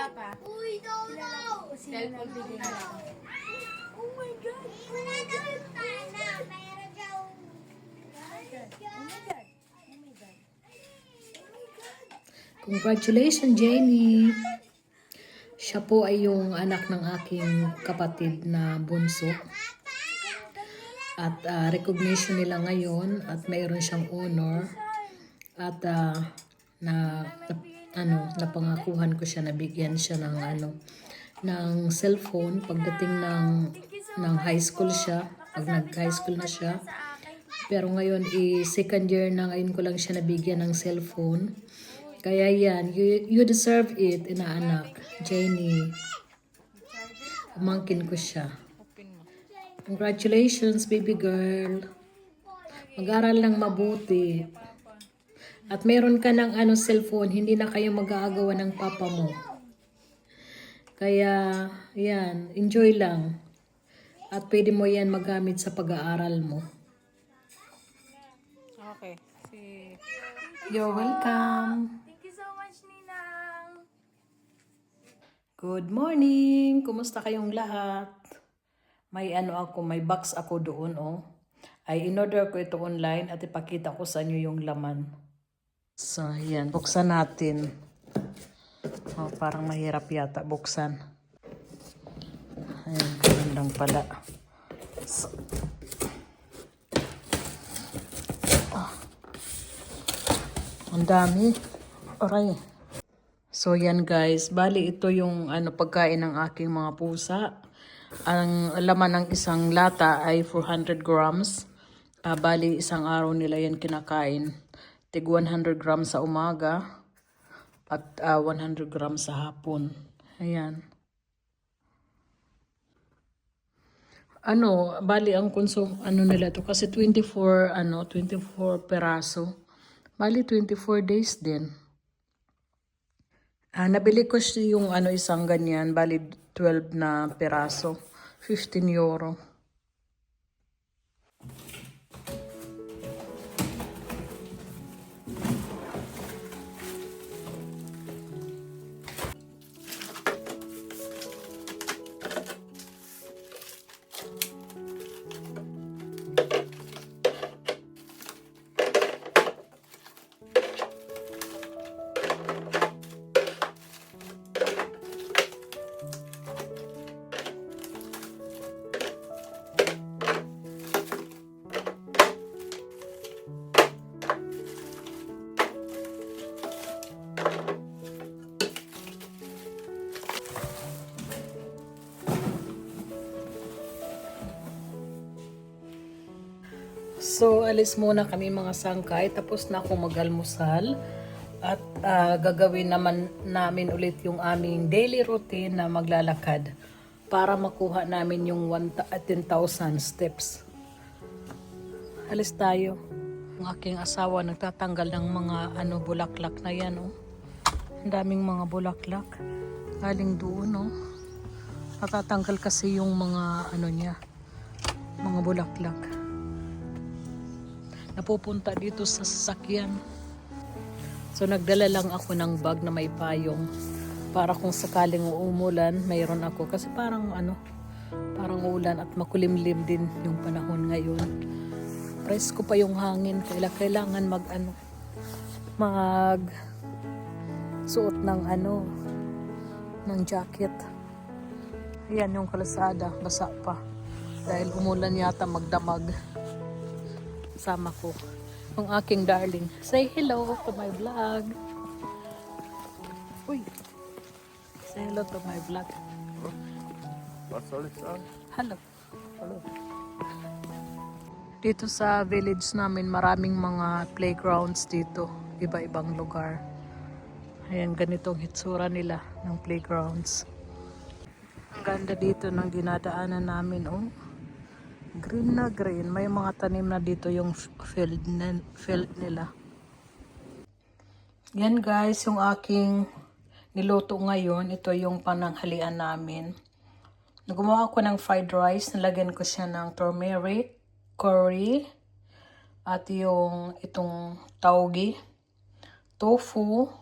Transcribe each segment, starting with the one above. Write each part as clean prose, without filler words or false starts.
Papa. Uy, no! Cellphone bigay na. Oh my God! Oh my God! Oh my God! Congratulations, Jenny! Siya po ay yung anak ng aking kapatid na bunso. At recognition nila ngayon at mayroon siyang honor. At napangakuhan ko siya, nabigyan siya ng ng cellphone pagdating ng high school siya, pag nag-high school na siya. Pero ngayon, second year na ngayon ko lang siya nabigyan ng cellphone. Kaya yan, you deserve it, inaanak. Jenny. Umangkin ko siya. Congratulations, baby girl. Mag-aral lang mabuti. At meron ka ng cellphone, hindi na kayo mag-aagawan ng papa mo. Kaya, yan, enjoy lang. At pwede mo yan magamit sa pag-aaral mo. Okay. You're welcome. Thank you so much, Ninang. Good morning! Kumusta kayong lahat? May may box ako doon, oh. Ay in-order ko ito online at ipakita ko sa inyo yung laman. So, yan. Buksan natin. Oh, parang mahirap yata buksan. Ayan, ganun lang pala. So, ang dami. Aray. So, yan guys. Bali, ito yung pagkain ng aking mga pusa. Ang laman ng isang lata ay 400 grams. Bali, isang araw nila yan kinakain. Tig 100 grams sa umaga at 100 grams sa hapon. Ayan. Bali ang nila to kasi 24 peraso. Bali 24 days din. Nabili ko yung isang ganyan, bali 12 na peraso, 15 euro. So, alis muna kami mga sangkay. Tapos na ako mag-almusal. At gagawin naman namin ulit yung aming daily routine na maglalakad. Para makuha namin yung 10,000 steps. Alis tayo. Ang aking asawa nagtatanggal ng mga bulaklak na yan. Oh. Ang daming mga bulaklak. Galing doon. Oh. Natatanggal kasi yung mga mga bulaklak. Napupunta dito sa sasakyan. So nagdala lang ako ng bag na may payong para kung sakaling umulan, mayroon ako kasi parang parang ulan at makulimlim din yung panahon ngayon. Presko pa yung hangin, kailangan mag suot ng ng jacket. Ayan yung kalsada, basa pa dahil umulan yata magdamag. Sama ko ang aking darling. Say hello to my vlog. Uy. Say hello to my vlog. Was soll ich sagen? Hello. Hallo. Dito sa village namin, maraming mga playgrounds dito. Iba-ibang lugar. Ayan, ganitong hitsura nila ng playgrounds. Ang ganda dito ng dinadaanan namin, oh. Green na green. May mga tanim na dito yung field nila. Yan guys, yung aking niluto ngayon. Ito yung pananghalian namin. Gumawa ako ng fried rice. Nalagyan ko siya ng turmeric, curry, at yung itong tauge, tofu,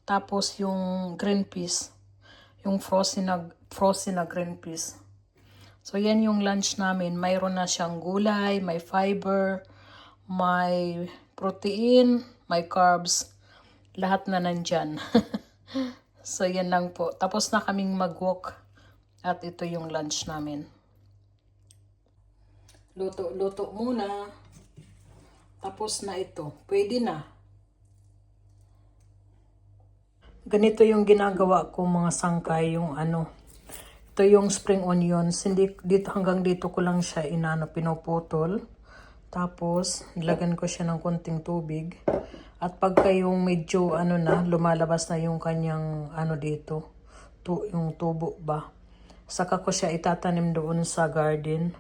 tapos yung green peas. Yung frozen na green peas. So, yan yung lunch namin. Mayroon na siyang gulay, may fiber, may protein, may carbs. Lahat na nandyan. So, yan lang po. Tapos na kaming mag-walk. At ito yung lunch namin. Luto muna. Tapos na ito. Pwede na. Ganito yung ginagawa ko mga sangkay. Yung ito yung spring onions. Dito, hanggang dito ko lang siya pinuputol. Tapos, nilagyan ko siya ng konting tubig. At pagka yung medyo lumalabas na yung kanyang dito, yung tubo ba. Saka ko siya itatanim doon sa garden.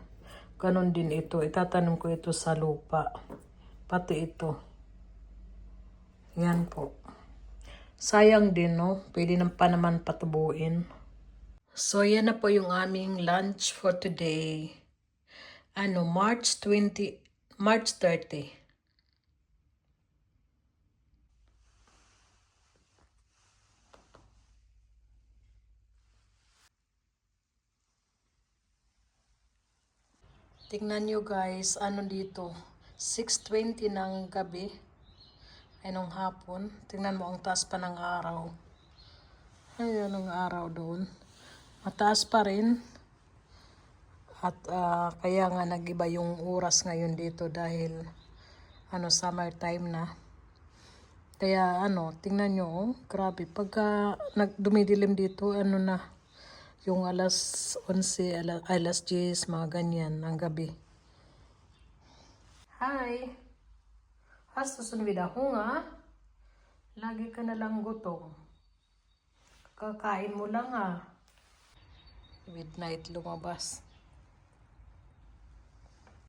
Ganon din ito. Itatanim ko ito sa lupa. Pati ito. Yan po. Sayang din, no? Pwede pa naman patubuin. So, yan na po yung aming lunch for today. March 30. Tingnan nyo guys, dito, 6:20 ng gabi, ay nung hapon. Tingnan mo ang taas pa ng araw. Ayun ang araw doon. Mataas pa rin. At kaya nga nag-iba yung oras ngayon dito dahil summertime na. Kaya tingnan nyo, grabe. Pagka dumidilim dito, yung alas 11, alas 10, mga ganyan, ng gabi. Hi! Hasusun ako nga. Lagi ka na lang gutom. Kakain mo lang Midnight lumabas.